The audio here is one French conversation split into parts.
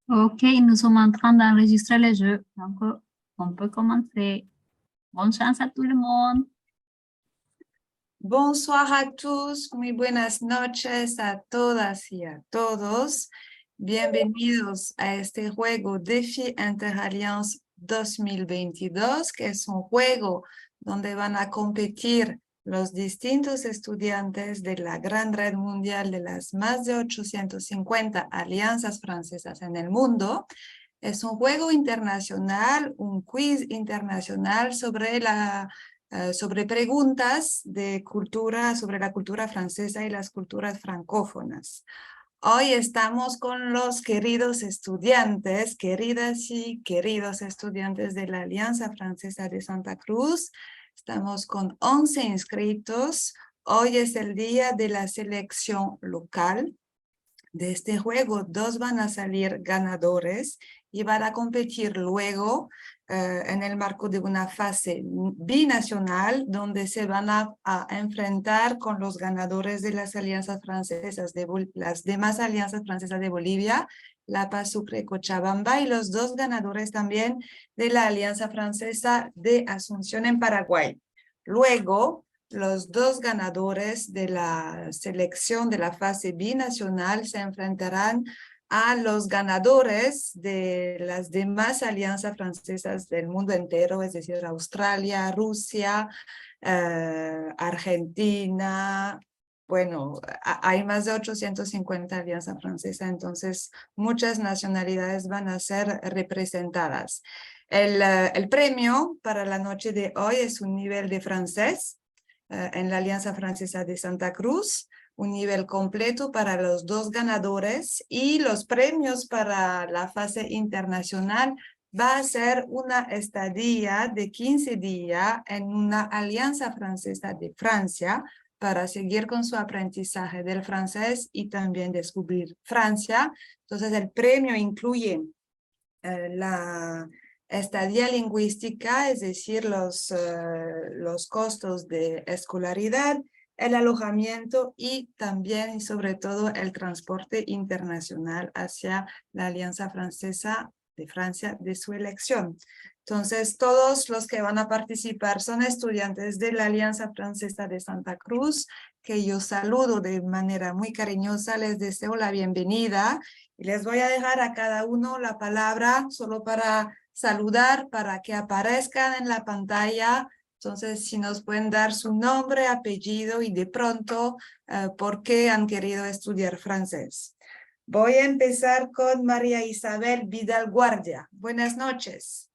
Ok, nous sommes en train d'enregistrer le jeu, donc on peut commencer. Bonne chance à tout le monde. Bonsoir a tous, muy buenas noches a todas y a todos. Bienvenidos a este juego DeFi Interalliance 2022, que es un juego donde van a competir los distintos estudiantes de la gran red mundial de las más de 850 alianzas francesas en el mundo. Es un juego internacional, un quiz internacional sobre preguntas de cultura, sobre la cultura francesa y las culturas francófonas. Hoy estamos con los queridos estudiantes, queridas y queridos estudiantes de la Alianza Francesa de Santa Cruz. Estamos con 11 inscritos. Hoy es el día de la selección local. De este juego, 2 van a salir ganadores y van a competir luego en el marco de una fase binacional donde se van a enfrentar con los ganadores de las alianzas francesas, las demás alianzas francesas de Bolivia, La Paz, Sucre, Cochabamba, y los 2 ganadores también de la Alianza Francesa de Asunción en Paraguay. Luego, los 2 ganadores de la selección de la fase binacional se enfrentarán a los ganadores de las demás alianzas francesas del mundo entero, es decir, Australia, Rusia, Argentina. Bueno, hay más de 850 alianzas francesas, entonces muchas nacionalidades van a ser representadas. El premio para la noche de hoy es un nivel de francés en la Alianza Francesa de Santa Cruz, un nivel completo para los 2 ganadores, y los premios para la fase internacional va a ser una estadía de 15 días en una Alianza Francesa de Francia para seguir con su aprendizaje del francés y también descubrir Francia. Entonces el premio incluye la estadía lingüística, es decir, los costos de escolaridad, el alojamiento y también y sobre todo el transporte internacional hacia la Alianza Francesa de Francia de su elección. Entonces, todos los que van a participar son estudiantes de la Alianza Francesa de Santa Cruz, que yo saludo de manera muy cariñosa, les deseo la bienvenida. Y les voy a dejar a cada uno la palabra solo para saludar, para que aparezcan en la pantalla. Entonces, si nos pueden dar su nombre, apellido y de pronto, por qué han querido estudiar francés. Voy a empezar con María Isabel Vidal Guardia. Buenas noches.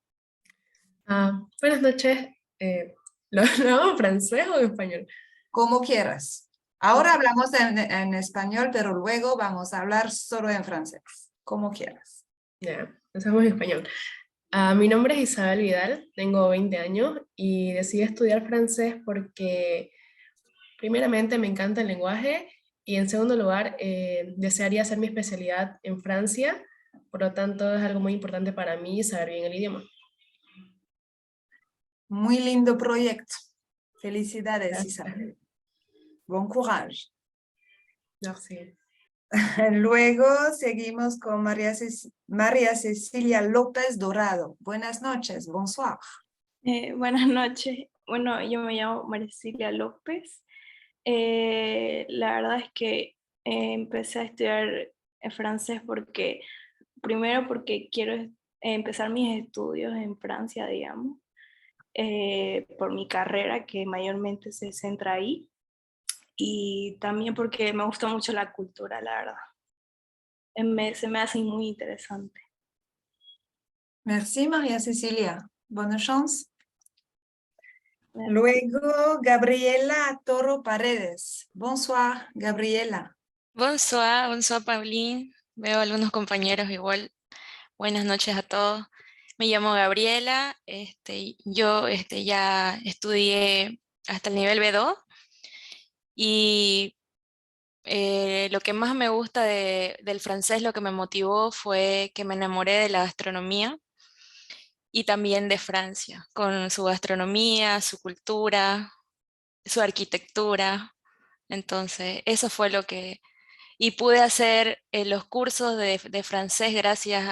Buenas noches. ¿Lo hago en francés o en español? Como quieras. Ahora hablamos en español, pero luego vamos a hablar solo en francés. Como quieras. Ya, empezamos en español. Mi nombre es Isabel Vidal, tengo 20 años y decidí estudiar francés porque primeramente me encanta el lenguaje y en segundo lugar desearía hacer mi especialidad en Francia, por lo tanto es algo muy importante para mí saber bien el idioma. Muy lindo proyecto. Felicidades, Gracias. Isabel. Bon courage. Merci. Luego seguimos con María Cecilia López Dorado. Buenas noches, bonsoir. Buenas noches. Bueno, yo me llamo Maricilia López. La verdad es que empecé a estudiar francés primero porque quiero empezar mis estudios en Francia, digamos, por mi carrera que mayormente se centra ahí, y también porque me gusta mucho la cultura, la verdad. Se me hace muy interesante. Merci, María Cecilia. Bonne chance. Luego, Gabriela Toro Paredes. Bonsoir, Gabriela. Bonsoir, bonsoir, Pauline. Veo algunos compañeros igual. Buenas noches a todos. Me llamo Gabriela. Yo ya estudié hasta el nivel B2 y lo que más me gusta del francés, lo que me motivó fue que me enamoré de la gastronomía y también de Francia, con su gastronomía, su cultura, su arquitectura. Entonces, eso fue y pude hacer los cursos de francés gracias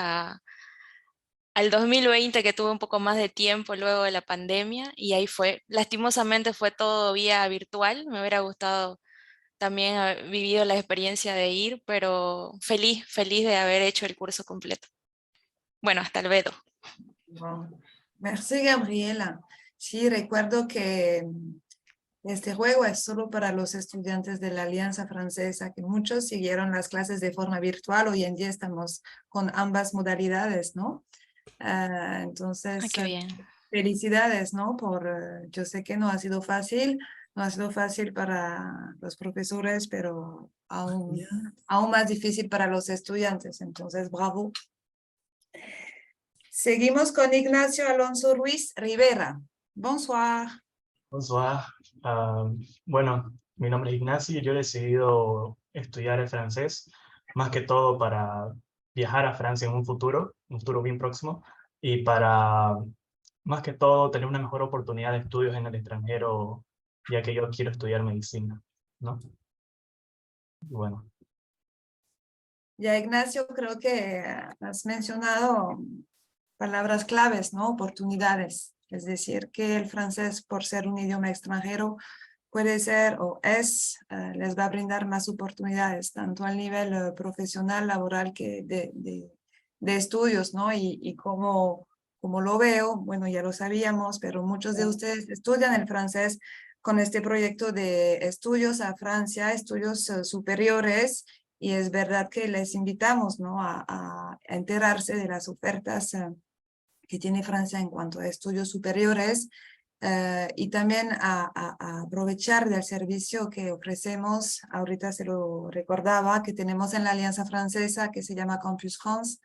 al 2020 que tuve un poco más de tiempo luego de la pandemia y ahí fue. Lastimosamente fue todo vía virtual, me hubiera gustado también haber vivido la experiencia de ir, pero feliz, feliz de haber hecho el curso completo. Bueno, hasta el B2. Wow. Merci, Gabriela. Sí, recuerdo que este juego es solo para los estudiantes de la Alianza Francesa, que muchos siguieron las clases de forma virtual. Hoy en día estamos con ambas modalidades, ¿no? Entonces, Qué bien. felicidades, ¿no? Yo sé que no ha sido fácil, no ha sido fácil para los profesores, pero aún más difícil para los estudiantes. Entonces, bravo. Seguimos con Ignacio Alonso Ruiz Rivera. Bonsoir. Bonsoir. Bueno, mi nombre es Ignacio y yo he decidido estudiar el francés, más que todo para viajar a Francia en un futuro bien próximo, y para, más que todo, tener una mejor oportunidad de estudios en el extranjero, ya que yo quiero estudiar medicina, ¿no? Bueno. Ya, Ignacio, creo que has mencionado palabras claves, ¿no? Oportunidades. Es decir, que el francés, por ser un idioma extranjero, puede ser les va a brindar más oportunidades, tanto al nivel profesional, laboral, que de estudios, ¿no? Y como lo veo, bueno, ya lo sabíamos, pero muchos de ustedes estudian el francés con este proyecto de estudios a Francia, estudios superiores, y es verdad que les invitamos, ¿no? a enterarse de las ofertas que tiene Francia en cuanto a estudios superiores, y también a aprovechar del servicio que ofrecemos. Ahorita se lo recordaba, que tenemos en la Alianza Francesa, que se llama Campus France,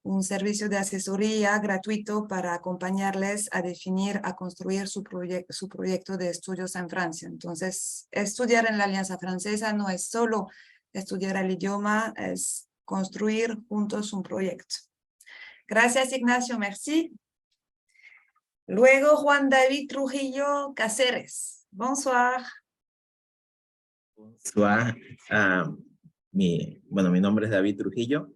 un servicio de asesoría gratuito para acompañarles a definir, a construir su proyecto de estudios en Francia. Entonces, estudiar en la Alianza Francesa no es solo estudiar el idioma, es construir juntos un proyecto. Gracias, Ignacio, merci. Luego, Juan David Trujillo Cáceres. Bonsoir. Bonsoir. Mi nombre es David Trujillo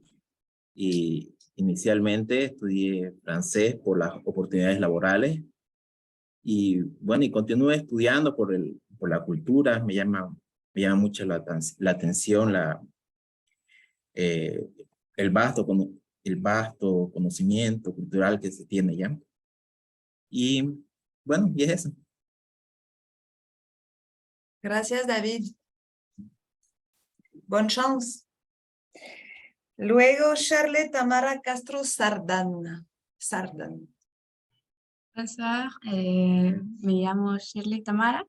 y inicialmente estudié francés por las oportunidades laborales y bueno, y continué estudiando por la cultura. Me llama mucho la atención eh, el vasto conocimiento cultural que se tiene ya. Y bueno, y es eso. Gracias, David. Bonne chance. Luego, Charlotte Tamara Castro Sardan. Bonsoir, me llamo Shirley Tamara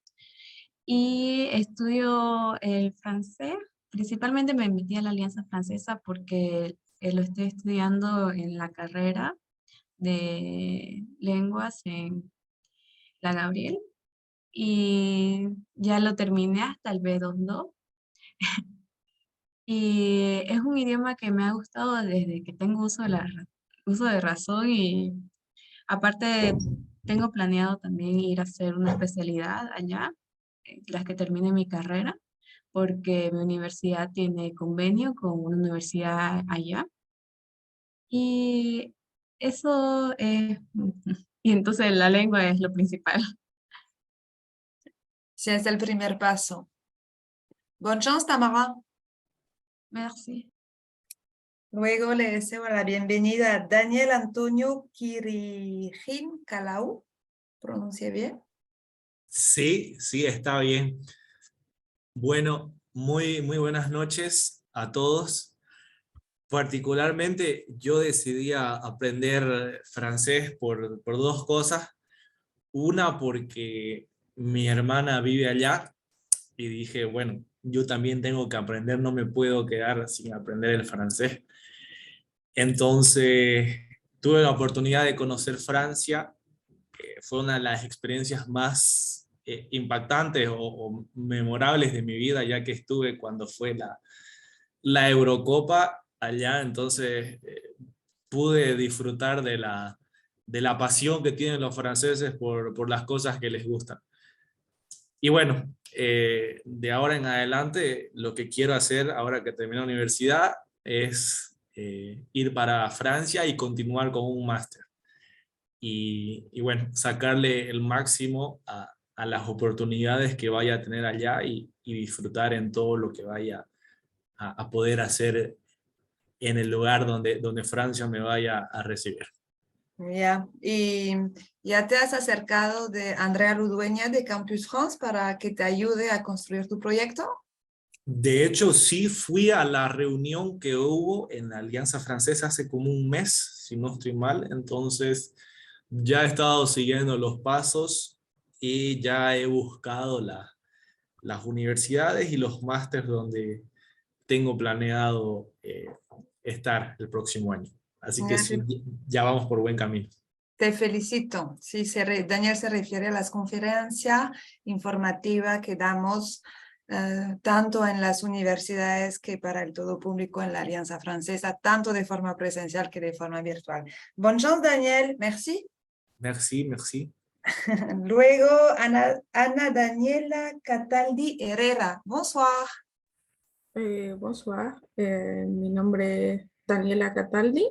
y estudio el francés. Principalmente me metí a la Alianza Francesa porque lo estoy estudiando en la carrera de lenguas en la Gabriel y ya lo terminé hasta el B2. Y es un idioma que me ha gustado desde que tengo uso de razón y aparte tengo planeado también ir a hacer una especialidad allá, las que termine mi carrera, porque mi universidad tiene convenio con una universidad allá. Y eso es, y entonces la lengua es lo principal. Sí, es el primer paso. Bonne chance, Tamara. Merci. Luego le deseo la bienvenida a Daniel Antonio Quirijin Calau. ¿Pronuncié bien? Sí, está bien. Bueno, muy buenas noches a todos. Particularmente yo decidí aprender francés por dos cosas. Una, porque mi hermana vive allá y dije, bueno, yo también tengo que aprender, no me puedo quedar sin aprender el francés. Entonces, tuve la oportunidad de conocer Francia. Fue una de las experiencias más impactantes o memorables de mi vida, ya que estuve cuando fue la Eurocopa allá. Entonces pude disfrutar de la pasión que tienen los franceses por las cosas que les gustan. Y bueno, de ahora en adelante, lo que quiero hacer ahora que termine la universidad es ir para Francia y continuar con un máster. Y bueno, sacarle el máximo a las oportunidades que vaya a tener allá y disfrutar en todo lo que vaya a poder hacer en el lugar donde Francia me vaya a recibir. Ya, y ya te has acercado de Andrea Ludueña de Campus France para que te ayude a construir tu proyecto. De hecho, sí fui a la reunión que hubo en la Alianza Francesa hace como un mes, si no estoy mal. Entonces, ya he estado siguiendo los pasos y ya he buscado las universidades y los másters donde tengo planeado estar el próximo año. Así que Ya sí, ya vamos por buen camino. te felicito. Sí, Daniel se refiere a las conferencias informativas que damos tanto en las universidades que para el todo público en la Alianza Francesa, tanto de forma presencial que de forma virtual. Bonne chance, Daniel. Merci. Merci, merci. Luego, Ana Daniela Cataldi Herrera. Bonsoir. Bonsoir, mi nombre es Daniela Cataldi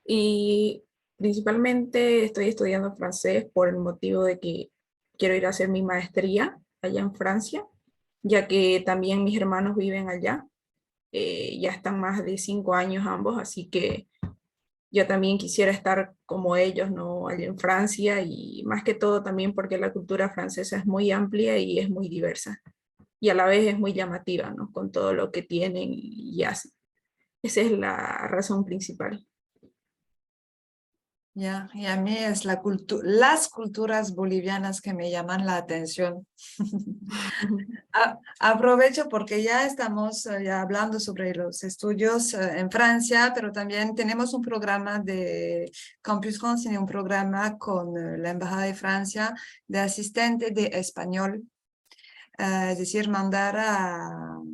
y principalmente estoy estudiando francés por el motivo de que quiero ir a hacer mi maestría allá en Francia, ya que también mis hermanos viven allá, ya están más de 5 años ambos, así que yo también quisiera estar como ellos, ¿no? Allá en Francia y más que todo también porque la cultura francesa es muy amplia y es muy diversa y a la vez es muy llamativa, ¿no? Con todo lo que tienen y hacen. Esa es la razón principal. Ya, y a mí es las culturas bolivianas que me llaman la atención. Aprovecho porque ya estamos ya hablando sobre los estudios en Francia, pero también tenemos un programa de Campus France y un programa con la Embajada de Francia de asistente de español. Es decir, mandar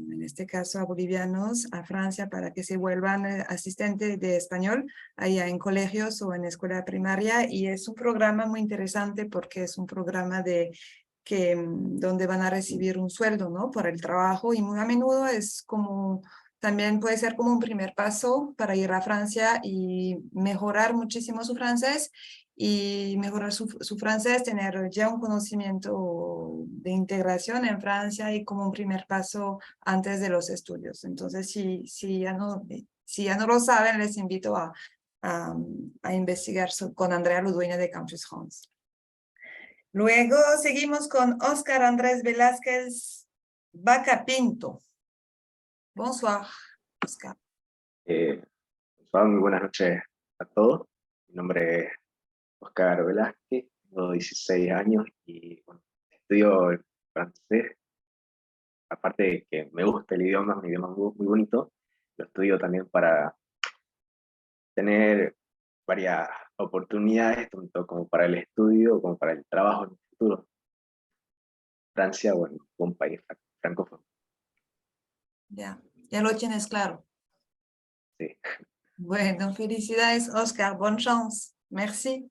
en este caso a bolivianos a Francia para que se vuelvan asistentes de español allá en colegios o en escuela primaria, y es un programa muy interesante porque es un programa donde van a recibir un sueldo, ¿no? Por el trabajo, y muy a menudo es como, también puede ser como un primer paso para ir a Francia y mejorar muchísimo su francés, y mejorar su francés, tener ya un conocimiento de integración en Francia y como un primer paso antes de los estudios. Entonces, si ya no lo saben, les invito a investigar con Andrea Ludueña de Campus France. Luego seguimos con Oscar Andrés Velázquez Vaca Pinto. Bonsoir, Oscar. Muy buenas noches a todos. Mi nombre es Oscar Velázquez, tengo 16 años y bueno, estudio el francés. Aparte de que me gusta el idioma, es un idioma muy bonito, lo estudio también para tener varias oportunidades, tanto como para el estudio como para el trabajo en el futuro. Francia, bueno, un país francófono. Ya lo tienes claro. Sí. Bueno, felicidades, Oscar. Bonne chance. Merci.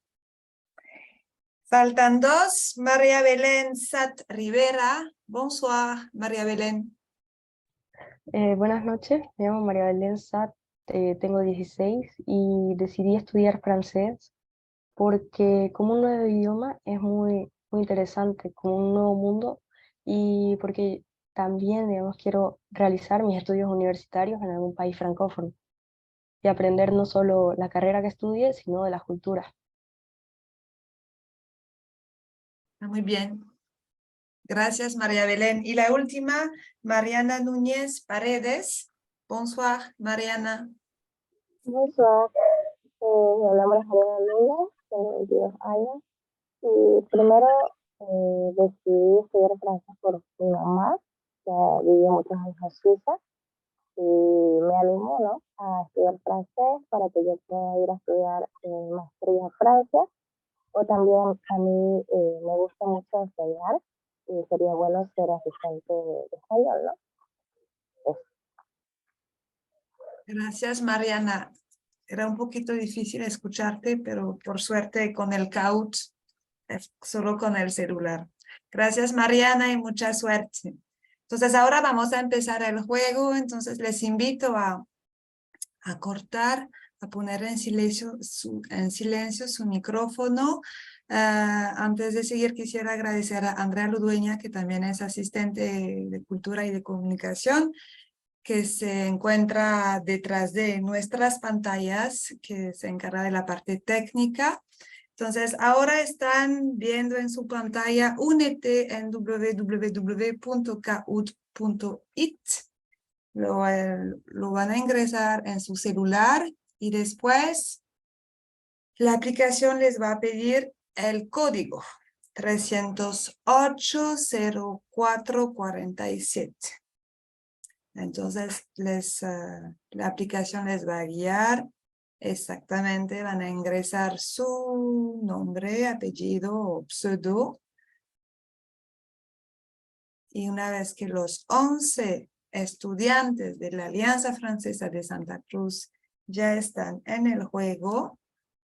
Faltan dos. María Belén Sat Rivera. Bonsoir, María Belén. Buenas noches, me llamo María Belén Sat, tengo 16 y decidí estudiar francés porque como un nuevo idioma es muy interesante, como un nuevo mundo, y porque también, digamos, quiero realizar mis estudios universitarios en algún país francófono y aprender no solo la carrera que estudie, sino de las culturas. Muy bien. Gracias, María Belén. Y la última, Mariana Núñez Paredes. Bonsoir, Mariana. Bonsoir, mi nombre es Mariana Núñez, tengo 22 años y primero decidí estudiar francés por mi mamá, que vivió muchos años en Suiza, y me animó, ¿no?, a estudiar francés para que yo pueda ir a estudiar maestría en Francia, o también a mí me gusta mucho enseñar y sería bueno ser asistente de español, ¿no? Gracias, Mariana. Era un poquito difícil escucharte, pero por suerte con el couch, solo con el celular. Gracias, Mariana, y mucha suerte. Entonces, ahora vamos a empezar el juego. Entonces, les invito a cortar, a poner en silencio su micrófono. Antes de seguir, quisiera agradecer a Andrea Ludueña, que también es asistente de Cultura y de Comunicación, que se encuentra detrás de nuestras pantallas, que se encarga de la parte técnica. Entonces, ahora están viendo en su pantalla Únete en www.kahoot.it. Lo van a ingresar en su celular y después la aplicación les va a pedir el código 308-0447. Entonces, la aplicación les va a guiar exactamente, van a ingresar su nombre, apellido o pseudo. Y una vez que los 11 estudiantes de la Alianza Francesa de Santa Cruz ya están en el juego,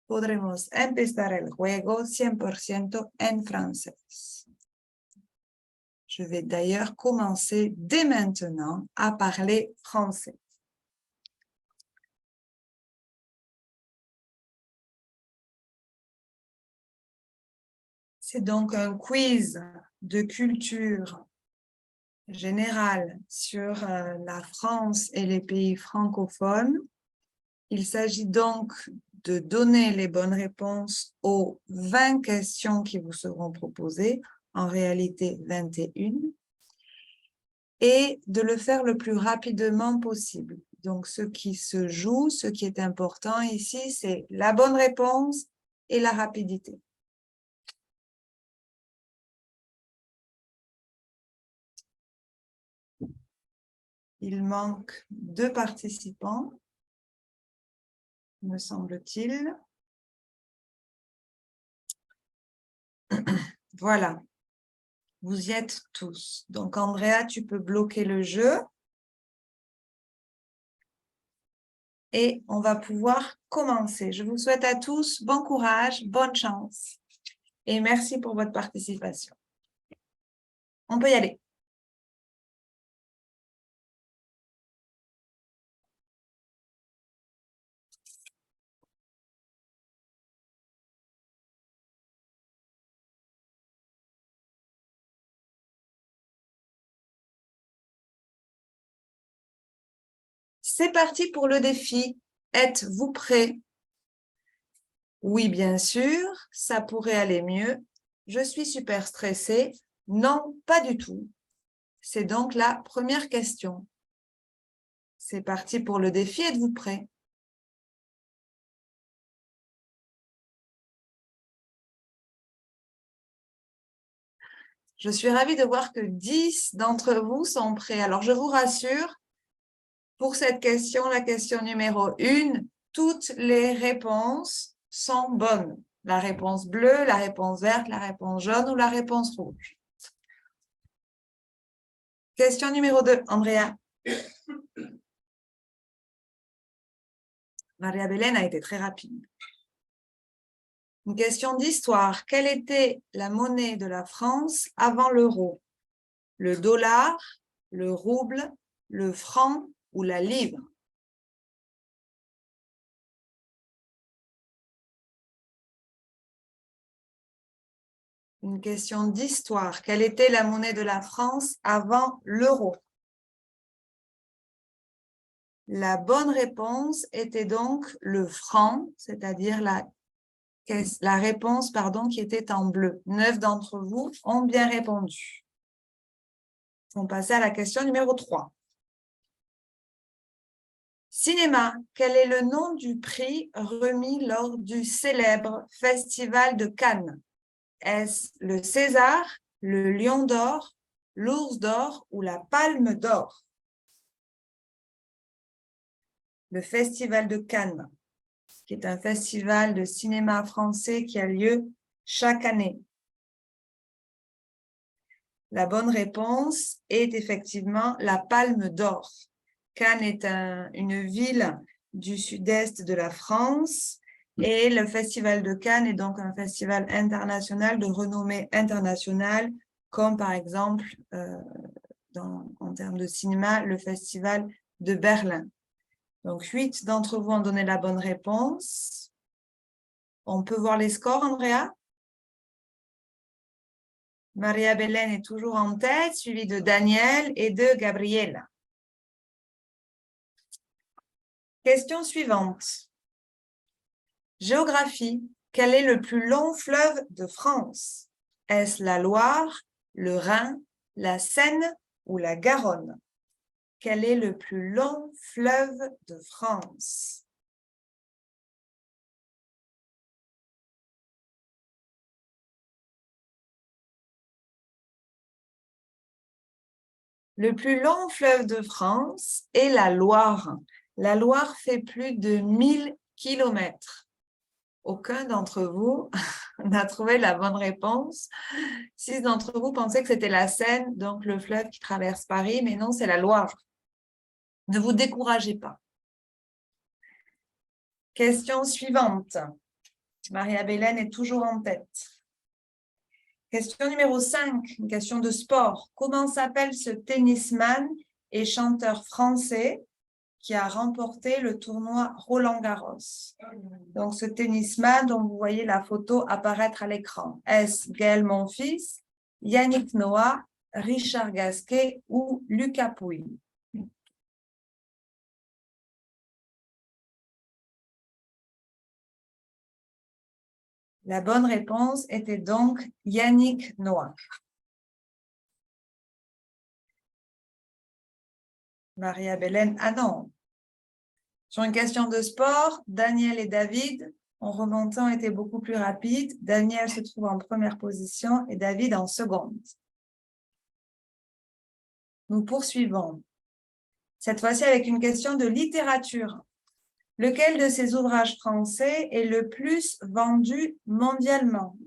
podremos empezar el juego 100% en francés. Je vais d'ailleurs commencer dès maintenant à parler français. C'est donc un quiz de culture générale sur la France et les pays francophones. Il s'agit donc de donner les bonnes réponses aux 20 questions qui vous seront proposées, en réalité 21, et de le faire le plus rapidement possible. Donc, ce qui se joue, ce qui est important ici, c'est la bonne réponse et la rapidité. Il manque 2 participants, me semble-t-il. Voilà. Vous y êtes tous. Donc, Andrea, tu peux bloquer le jeu. Et on va pouvoir commencer. Je vous souhaite à tous bon courage, bonne chance. Et merci pour votre participation. On peut y aller. C'est parti pour le défi. Êtes-vous prêts? Oui, bien sûr, ça pourrait aller mieux. Je suis super stressée. Non, pas du tout. C'est donc la première question. C'est parti pour le défi. Êtes-vous prêts? Je suis ravie de voir que 10 d'entre vous sont prêts. Alors, je vous rassure, pour cette question, la question numéro 1, toutes les réponses sont bonnes. La réponse bleue, la réponse verte, la réponse jaune ou la réponse rouge. Question numéro 2, Andrea. Maria Belén a été très rapide. Une question d'histoire. Quelle était la monnaie de la France avant l'euro? Le dollar, le rouble, le franc ou la livre? Une question d'histoire. Quelle était la monnaie de la France avant l'euro? La bonne réponse était donc le franc, c'est-à-dire la réponse qui était en bleu. 9 d'entre vous ont bien répondu. On passe à la question numéro 3. Cinéma, quel est le nom du prix remis lors du célèbre Festival de Cannes? Est-ce le César, le Lion d'Or, l'Ours d'Or ou la Palme d'Or? Le Festival de Cannes, qui est un festival de cinéma français qui a lieu chaque année. La bonne réponse est effectivement la Palme d'Or. Cannes est une ville du sud-est de la France et le Festival de Cannes est donc un festival international de renommée internationale comme par exemple, en termes de cinéma, le Festival de Berlin. Donc, 8 d'entre vous ont donné la bonne réponse. On peut voir les scores, Andrea? Maria Belén est toujours en tête, suivie de Daniel et de Gabriela. Question suivante. Géographie. Quel est le plus long fleuve de France? Est-ce la Loire, le Rhin, la Seine ou la Garonne? Quel est le plus long fleuve de France? Le plus long fleuve de France est la Loire. La Loire fait plus de 1000 kilomètres. Aucun d'entre vous n'a trouvé la bonne réponse. 6 d'entre vous pensaient que c'était la Seine, donc le fleuve qui traverse Paris, mais non, c'est la Loire. Ne vous découragez pas. Question suivante. Maria Belén est toujours en tête. Question numéro 5, une question de sport. Comment s'appelle ce tennisman et chanteur français qui a remporté le tournoi Roland-Garros? Donc, ce tennisman dont vous voyez la photo apparaître à l'écran. Est-ce Gaël Monfils, Yannick Noah, Richard Gasquet ou Lucas Pouille? La bonne réponse était donc Yannick Noah. Maria Belén, ah non. Sur une question de sport, Daniel et David, en remontant, étaient beaucoup plus rapides. Daniel se trouve en première position et David en seconde. Nous poursuivons. Cette fois-ci avec une question de littérature. Lequel de ces ouvrages français est le plus vendu mondialement?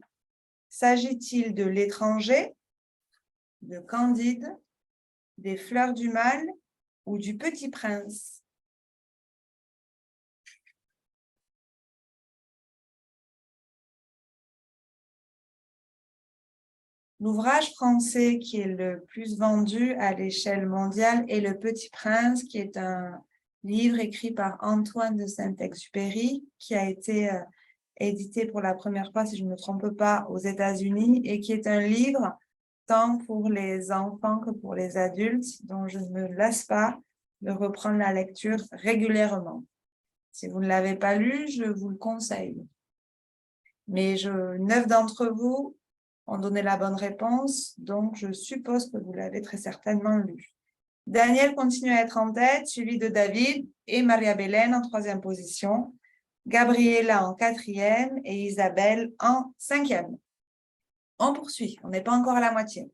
S'agit-il de L'Étranger, de Candide, des Fleurs du Mal ou du Petit Prince? L'ouvrage français qui est le plus vendu à l'échelle mondiale est Le Petit Prince, qui est un livre écrit par Antoine de Saint-Exupéry, qui a été édité pour la première fois, si je ne me trompe pas, aux États-Unis, et qui est un livre tant pour les enfants que pour les adultes, dont je ne me lasse pas de reprendre la lecture régulièrement. Si vous ne l'avez pas lu, je vous le conseille. Mais 9 d'entre vous ont donné la bonne réponse, donc je suppose que vous l'avez très certainement lu. Daniel continue à être en tête, suivi de David et Maria Belén en 3e position, Gabriela en 4e et Isabelle en 5e. On poursuit, on n'est pas encore à la moitié.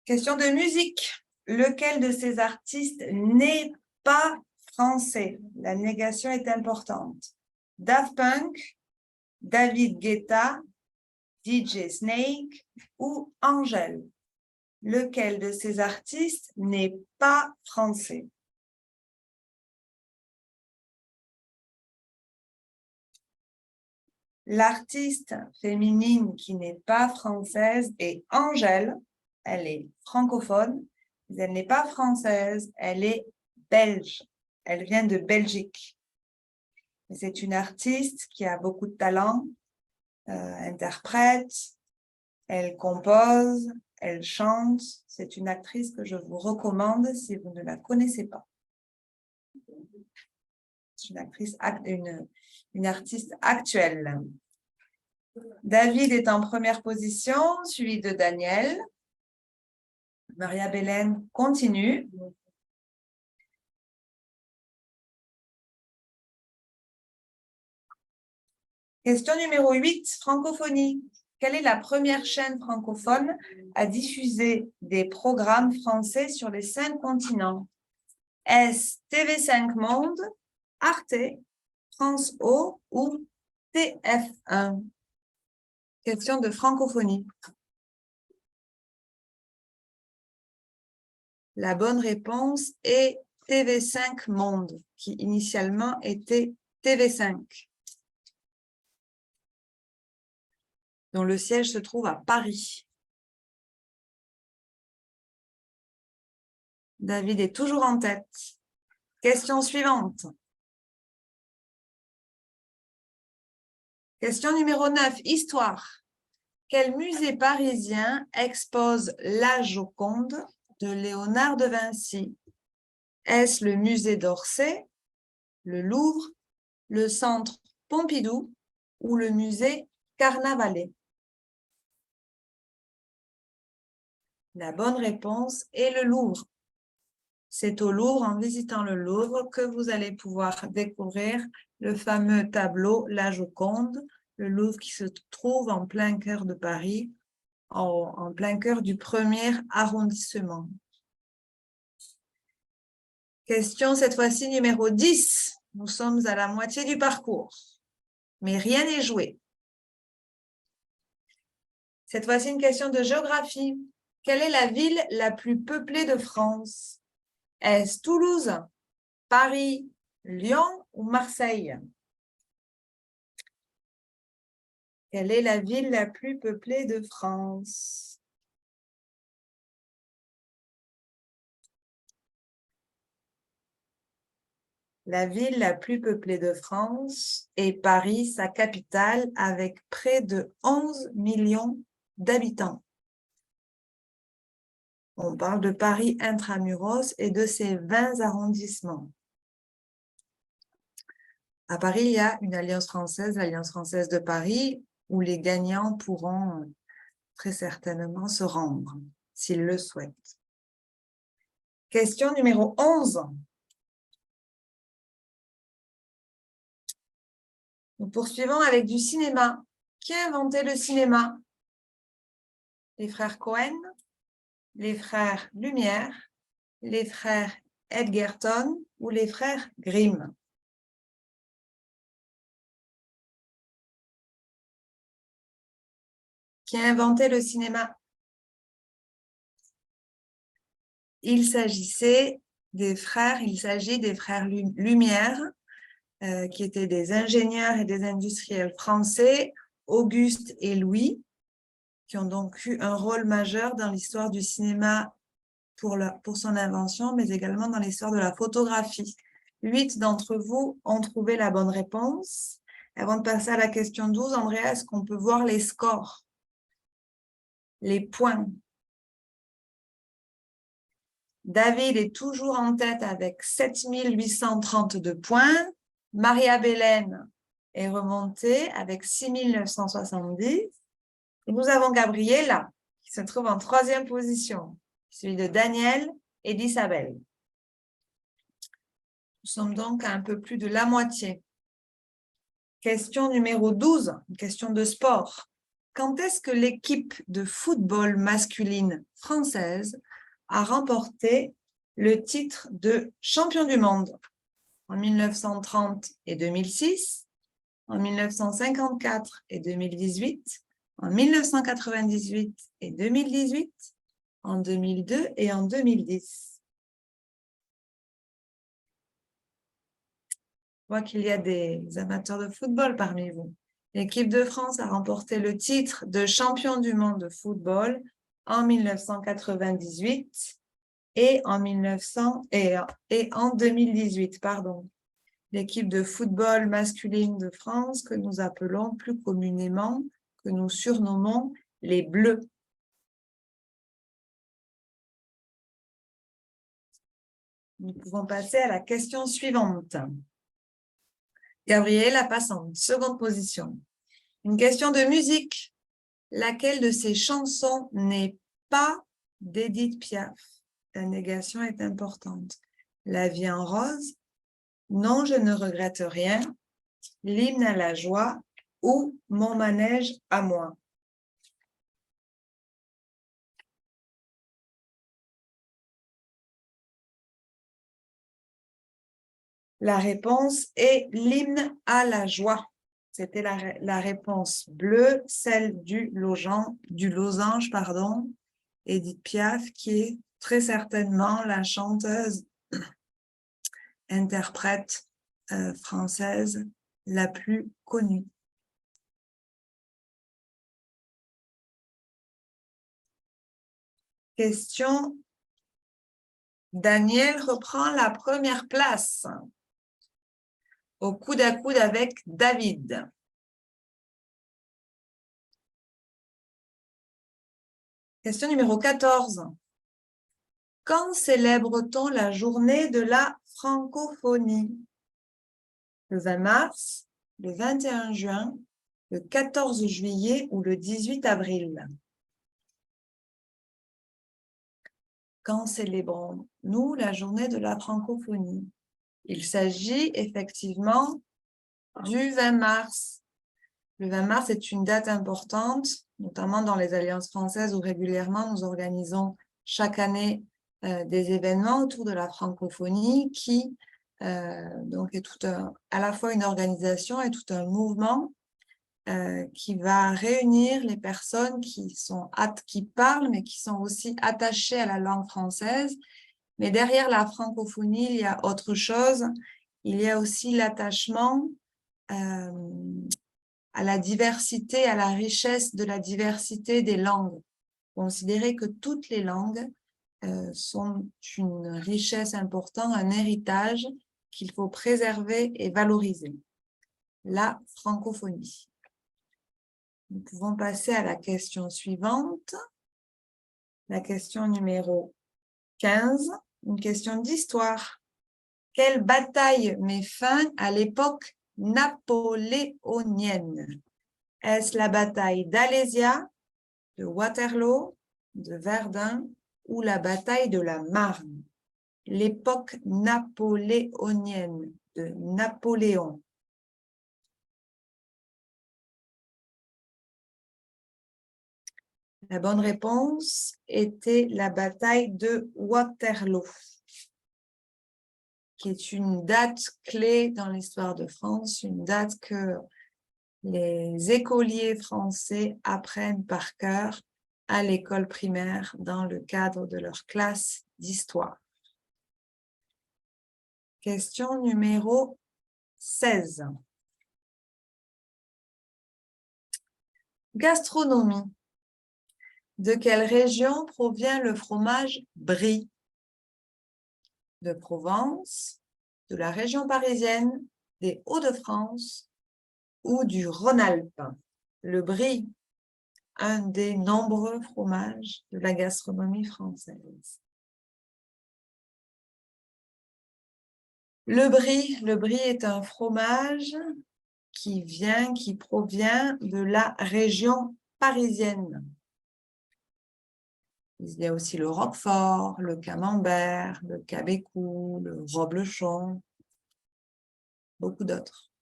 Question de musique. Lequel de ces artistes n'est pas français? La négation est importante. Daft Punk, David Guetta, DJ Snake ou Angèle? Lequel de ces artistes n'est pas français? L'artiste féminine qui n'est pas française est Angèle. Elle est francophone, mais elle n'est pas française, elle est belge. Elle vient de Belgique. C'est une artiste qui a beaucoup de talent, interprète, elle compose, elle chante. C'est une actrice que je vous recommande si vous ne la connaissez pas. C'est une actrice, une artiste actuelle. David est en première position, suivi de Daniel. Maria Belén continue. Question numéro 8, francophonie. Quelle est la première chaîne francophone à diffuser des programmes français sur les 5 continents? Est-ce TV5 Monde, Arte, France O ou TF1? Question de francophonie. La bonne réponse est TV5 Monde, qui initialement était TV5. dont le siège se trouve à Paris. David est toujours en tête. Question suivante. Question numéro 9, histoire. Quel musée parisien expose la Joconde de Léonard de Vinci? Est-ce le musée d'Orsay, le Louvre, le centre Pompidou ou le musée Carnavalet? La bonne réponse est le Louvre. C'est au Louvre, en visitant le Louvre, que vous allez pouvoir découvrir le fameux tableau La Joconde, le Louvre qui se trouve en plein cœur de Paris, en plein cœur du 1er arrondissement. Question cette fois-ci numéro 10. Nous sommes à la moitié du parcours, mais rien n'est joué. Cette fois-ci une question de géographie. Quelle est la ville la plus peuplée de France? Est-ce Toulouse, Paris, Lyon ou Marseille? Quelle est la ville la plus peuplée de France? La ville la plus peuplée de France est Paris, sa capitale, avec près de 11 millions d'habitants. On parle de Paris intramuros et de ses 20 arrondissements. À Paris, il y a une alliance française, l'Alliance française de Paris, où les gagnants pourront très certainement se rendre, s'ils le souhaitent. Question numéro 11. Nous poursuivons avec du cinéma. Qui a inventé le cinéma? Les frères Cohen, les frères Lumière, les frères Edgerton ou les frères Grimm? Qui a inventé le cinéma? Il s'agit des frères Lumière, qui étaient des ingénieurs et des industriels français, Auguste et Louis, qui ont donc eu un rôle majeur dans l'histoire du cinéma pour son invention, mais également dans l'histoire de la photographie. 8 d'entre vous ont trouvé la bonne réponse. Avant de passer à la question 12, Andrea, est-ce qu'on peut voir les scores? Les points. David est toujours en tête avec 7832 points. Maria-Bélène est remontée avec 6970. Et nous avons Gabriela, qui se trouve en 3e position, celui de Daniel et d'Isabelle. Nous sommes donc à un peu plus de la moitié. Question numéro 12, une question de sport. Quand est-ce que l'équipe de football masculine française a remporté le titre de champion du monde? En 1930 et 2006, en 1954 et 2018, en 1998 et 2018, en 2002 et en 2010. Je vois qu'il y a des amateurs de football parmi vous. L'équipe de France a remporté le titre de champion du monde de football en 1998 et en 2018. L'équipe de football masculine de France que nous appelons plus communément, que nous surnommons les Bleus. Nous pouvons passer à la question suivante. Gabriela passe en 2e position. Une question de musique. Laquelle de ces chansons n'est pas d'Édith Piaf? La négation est importante. La vie en rose, non, je ne regrette rien, l'hymne à la joie ou mon manège à moi. La réponse est l'hymne à la joie. C'était la réponse bleue, celle du losange, Édith Piaf, qui est très certainement la chanteuse interprète française la plus connue. Question. Daniel reprend la première place au coude à coude avec David. Question numéro 14. Quand célèbre-t-on la journée de la francophonie? Le 20 mars, le 21 juin, le 14 juillet ou le 18 avril? Quand célébrons-nous la journée de la francophonie? Il s'agit effectivement du 20 mars. Le 20 mars est une date importante, notamment dans les alliances françaises où régulièrement nous organisons chaque année des événements autour de la francophonie qui donc est à la fois une organisation et tout un mouvement qui va réunir les personnes qui parlent mais qui sont aussi attachées à la langue française. Mais derrière la francophonie, il y a autre chose. Il y a aussi l'attachement à la diversité, à la richesse de la diversité des langues. Considérer que toutes les langues sont une richesse importante, un héritage qu'il faut préserver et valoriser. La francophonie. Nous pouvons passer à la question suivante. La question numéro 15, une question d'histoire. Quelle bataille met fin à l'époque napoléonienne? Est-ce la bataille d'Alésia, de Waterloo, de Verdun ou la bataille de la Marne? L'époque napoléonienne de Napoléon. La bonne réponse était la bataille de Waterloo, qui est une date clé dans l'histoire de France, une date que les écoliers français apprennent par cœur à l'école primaire dans le cadre de leur classe d'histoire. Question numéro 16. Gastronomie. De quelle région provient le fromage Brie? De Provence, de la région parisienne, des Hauts-de-France ou du Rhône-Alpes? Le Brie, un des nombreux fromages de la gastronomie française. Le Brie est un fromage qui provient de la région parisienne. Il y a aussi le Roquefort, le Camembert, le Québécois, le Reblochon, beaucoup d'autres.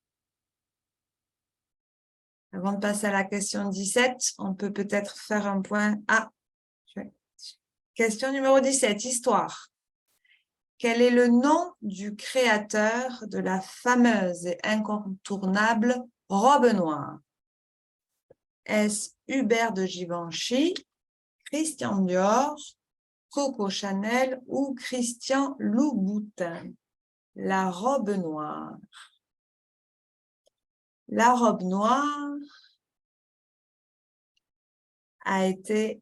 Avant de passer à la question 17, on peut peut-être faire un point. Question numéro 17, histoire. Quel est le nom du créateur de la fameuse et incontournable robe noire? Est-ce Hubert de Givenchy, Christian Dior, Coco Chanel ou Christian Louboutin? La robe noire. La robe noire a été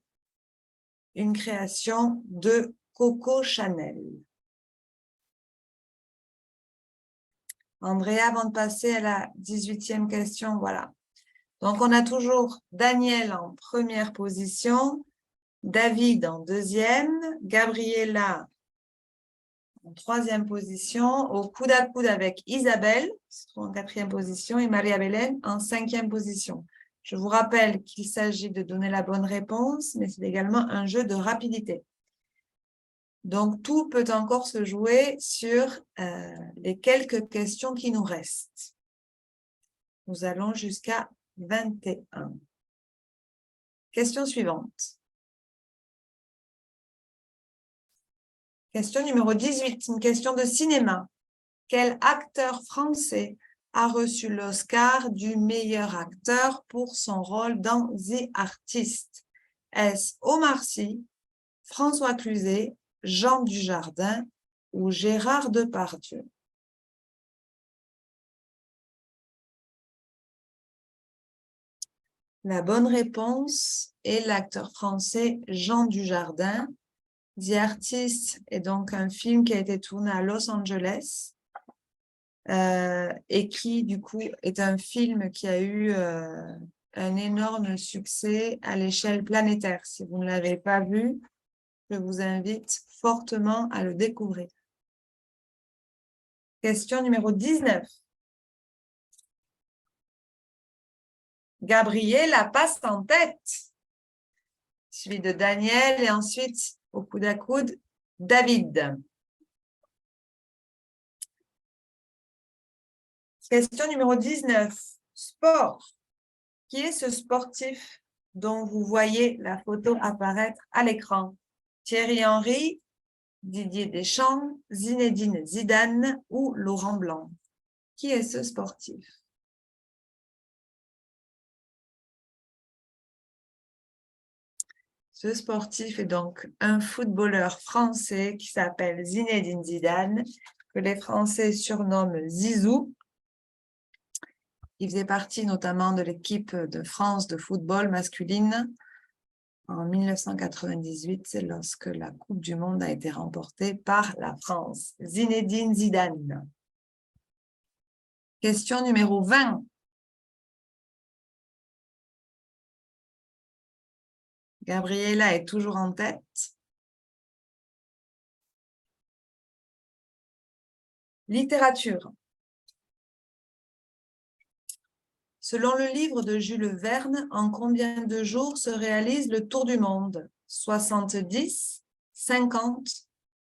une création de Coco Chanel. Andrea, avant de passer à la 18e question, voilà. Donc, on a toujours Daniel en première position, David en deuxième, Gabriela en troisième position, au coude à coude avec Isabelle, qui se trouve en quatrième position, et Maria-Bélène en cinquième position. Je vous rappelle qu'il s'agit de donner la bonne réponse, mais c'est également un jeu de rapidité. Donc, tout peut encore se jouer sur les quelques questions qui nous restent. Nous allons jusqu'à 21. Question suivante. Question numéro 18, une question de cinéma. Quel acteur français a reçu l'Oscar du meilleur acteur pour son rôle dans The Artist? Est-ce Omar Sy, François Cluzet, Jean Dujardin ou Gérard Depardieu? La bonne réponse est l'acteur français Jean Dujardin, The Artist est donc un film qui a été tourné à Los Angeles et qui, du coup, est un film qui a eu un énorme succès à l'échelle planétaire. Si vous ne l'avez pas vu, je vous invite fortement à le découvrir. Question numéro 19. Gabriela passe en tête, suivi de Daniel et ensuite, au coude à coude, David. Question numéro 19. Sport. Qui est ce sportif dont vous voyez la photo apparaître à l'écran? Thierry Henry, Didier Deschamps, Zinedine Zidane ou Laurent Blanc? Qui est ce sportif? Ce sportif est donc un footballeur français qui s'appelle Zinedine Zidane, que les Français surnomment Zizou. Il faisait partie notamment de l'équipe de France de football masculine en 1998, lorsque la Coupe du Monde a été remportée par la France. Zinedine Zidane. Question numéro 20. Gabriela est toujours en tête. Littérature. Selon le livre de Jules Verne, en combien de jours se réalise le tour du monde? 70, 50,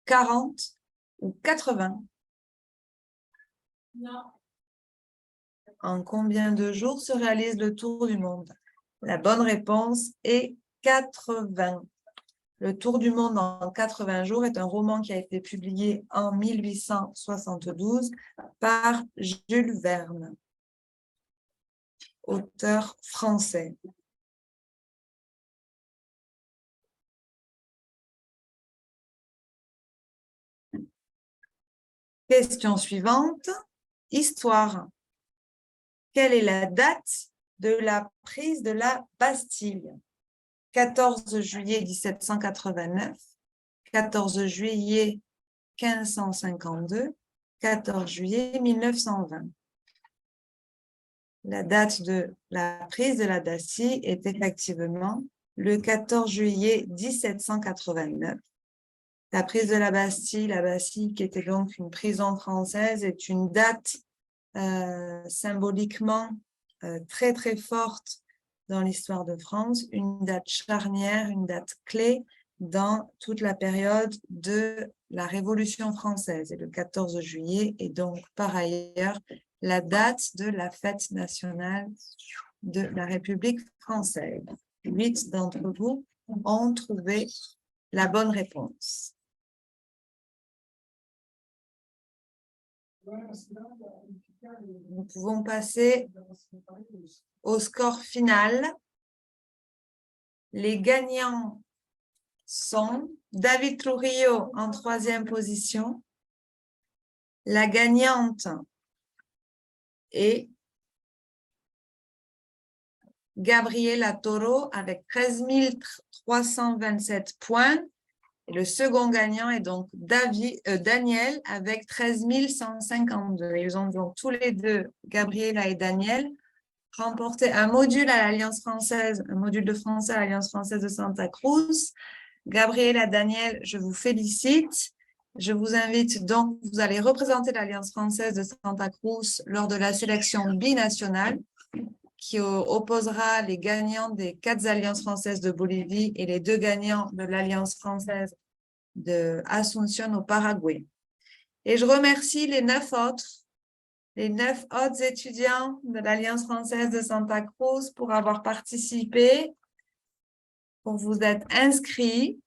40 ou 80? Non. En combien de jours se réalise le tour du monde? La bonne réponse est 80. Le tour du monde en 80 jours est un roman qui a été publié en 1872 par Jules Verne, auteur français. Question suivante. Histoire. Quelle est la date de la prise de la Bastille? 14 juillet 1789, 14 juillet 1552, 14 juillet 1920. La date de la prise de la Bastille est effectivement le 14 juillet 1789. La prise de la Bastille qui était donc une prison française, est une date symboliquement très très forte dans l'histoire de France, une date charnière, une date clé dans toute la période de la Révolution française. Et le 14 juillet est donc par ailleurs la date de la fête nationale de la République française. 8 d'entre vous ont trouvé la bonne réponse. Nous pouvons passer au score final. Les gagnants sont David Trujillo en 3e position. La gagnante est Gabriela Toro avec 13 327 points. Et le second gagnant est donc Daniel avec 13 152. Ils ont donc tous les deux, Gabriela et Daniel, remporté un module à l'Alliance française, un module de français à l'Alliance française de Santa Cruz. Gabriela, Daniel, je vous félicite. Je vous invite donc, vous allez représenter l'Alliance française de Santa Cruz lors de la sélection binationale qui opposera les gagnants des 4 alliances françaises de Bolivie et les 2 gagnants de l'Alliance française de Asunción au Paraguay. Et je remercie les 9 autres étudiants de l'Alliance française de Santa Cruz pour avoir participé, pour vous être inscrits.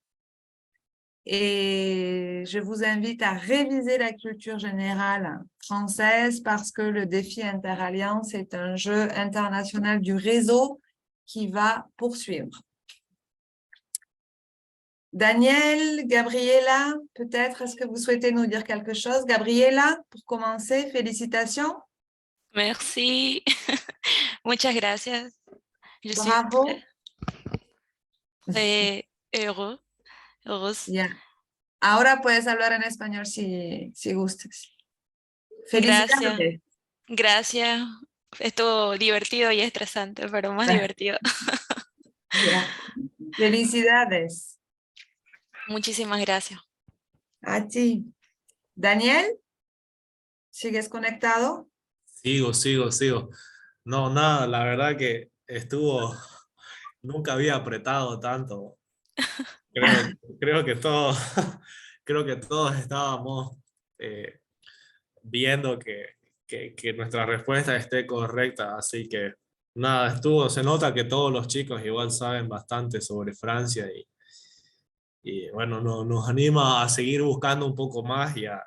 Et je vous invite à réviser la culture générale française parce que le défi Interalliance est un jeu international du réseau qui va poursuivre. Daniel, Gabriela, peut-être, est-ce que vous souhaitez nous dire quelque chose? Gabriela, pour commencer, félicitations. Merci. Muchas gracias. Je Bravo. suis très heureuse. Yeah. Ahora puedes hablar en español si gustes. Gracias, Felicidades. gracias. Estuvo divertido y estresante, pero más divertido. Ya. Felicidades. Muchísimas gracias. A ti. Daniel, ¿sigues conectado? Sigo. No, nada, la verdad que nunca había apretado tanto. Creo, creo que todos, creo que todos estábamos eh, viendo que nuestra respuesta esté correcta, así que nada, se nota que todos los chicos igual saben bastante sobre Francia y bueno, nos anima a seguir buscando un poco más y a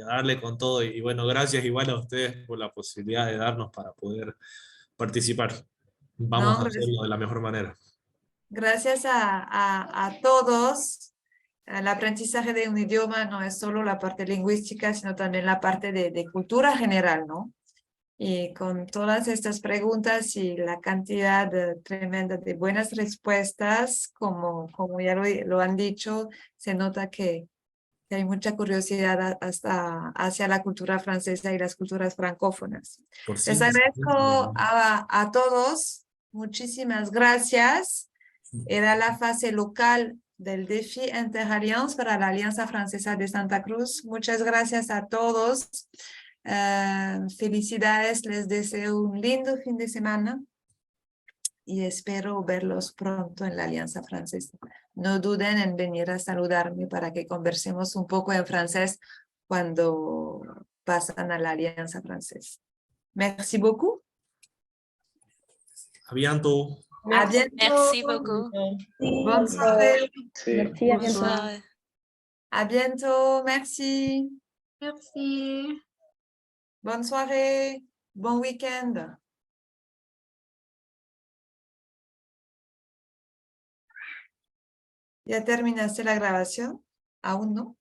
darle con todo. Y bueno, gracias igual a ustedes por la posibilidad de darnos para poder participar. Vamos No, a hacerlo de la mejor manera. gracias a todos. El aprendizaje de un idioma no es solo la parte lingüística, sino también la parte de cultura general, ¿no? Y con todas estas preguntas y la cantidad tremenda de buenas respuestas, como ya lo han dicho, se nota que hay mucha curiosidad hasta hacia la cultura francesa y las culturas francófonas. Por Les siempre. agradezco a todos. Muchísimas gracias. Era la fase local del Défi Interalliance para la Alianza Francesa de Santa Cruz. Muchas gracias a todos. Felicidades, les deseo un lindo fin de semana y espero verlos pronto en la Alianza Francesa. No duden en venir a saludarme para que conversemos un poco en francés cuando pasan a la Alianza Francesa. Merci beaucoup. A bientôt. À bientôt. Merci beaucoup. Bonne soirée. Sí. Merci, à bientôt. Bonsoir. À bientôt. Merci. Merci. Bonne soirée. Bon week-end. ¿Ya terminaste la grabación? ¿Aún no?